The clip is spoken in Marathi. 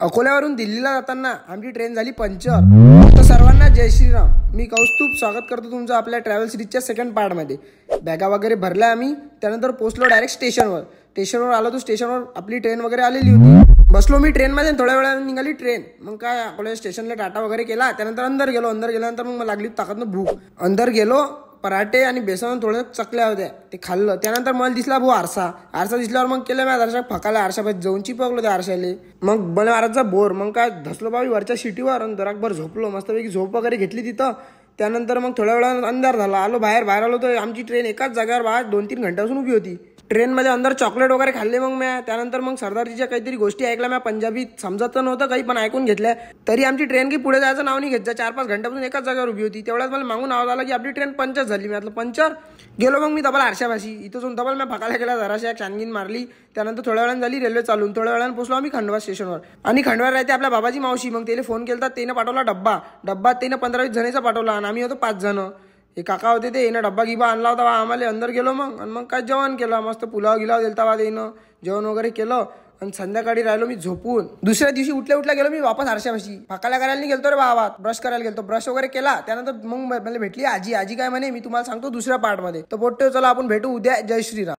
अकोल्यावरून दिल्लीला जाताना आमची ट्रेन झाली पंक्चर. तर सर्वांना जय श्रीराम. मी कौस्तुभ स्वागत करतो तुमचं आपल्या ट्रॅव्हल सिरीजच्या सेकंड पार्टमध्ये. बॅगा वगैरे भरल्या आम्ही. त्यानंतर पोहोचलो डायरेक्ट स्टेशनवर आलो. तो स्टेशनवर आपली ट्रेन वगैरे आलेली होती. बसलो मी ट्रेनमध्ये. थोड्या वेळाने निघाली ट्रेन. मग काय अकोला स्टेशनला टाटा वगैरे केला. त्यानंतर अंदर गेल्यानंतर मग लागली ताकदनं भूक. अंदर गेलो. पराठे आणि बेसन थोडं चकल्या होत्या, ते खाल्लं. त्यानंतर मला दिसला भाऊ आरसा दिसल्यावर मग केलं मी दर्शक फकाला आरशापाशी जाऊन चिपकलो त्या आरशाले. मग मला महाराजचा बोर. मग काय धसलो बाबी वरच्या शिटीवर आणि जराकभर झोपलो. मस्तपैकी झोप वगैरे घेतली तिथं. त्यानंतर मग थोड्या वेळा अंधार झाला. आलो बाहेर आलो तर आमची ट्रेन एकाच जागेवर 2-3 घंट्यापासून उभी होती. ट्रेनमध्ये अंदर चॉकलेट वगैरे खाल्ले. मग मी त्यानंतर मग सरदारजीच्या काहीतरी गोष्टी ऐकल्या. मी पंजाबीत समजत नव्हतं काही, पण ऐकून घेतल्या. तरी आमची ट्रेन की पुढे जायचं नाव नाही घेत. 4-5 घंट्यापासून एकाच जागेवर उभी होती. तेवढ्यात मला मागून आवाज आला की आपली ट्रेन पंक्चर झाली. मी म्हटलं पंक्चर. गेलो मग मी डबल आरशापाशी. इथं जाऊन डबल मी फकाला केला, जराशी एक छानगीन मारली. त्यानंतर थोड्या वेळानं झाली रेल्वे चालून. थोड्या वेळानं पोहोचलो आम्ही खंडवा स्टेशनवर. आणि खंडवा राहते आपल्या बाबाची मावशी. मग त्याला फोन केला, त्यानं पाठवला डब्बा त्यानं 15-20 जणांचा पाठवला आणि आम्ही होतो 5 जण. हे काका होते ते येणं डब्बा गिबा आणला होता आम्हाला. अंदर गेलो मग आणि मग काय जेवण केलं. मस्त पुलाव गिलाव दिलता बा येणं. जेवण वगैरे केलं आणि संध्याकाळी राहिलो मी झोपून. दुसऱ्या दिवशी उठल्या गेलो मी वापस आरशापाशी. फकाला करायला नाही गेलतो रे बाबा, ब्रश करायला गेलतो. ब्रश वगैरे केला. त्यानंतर मग मला भेटली आजी काय म्हणे, मी तुम्हाला सांगतो दुसऱ्या पार्टमध्ये. तर बोलतो चला आपण भेटू उद्या. जय श्रीराम.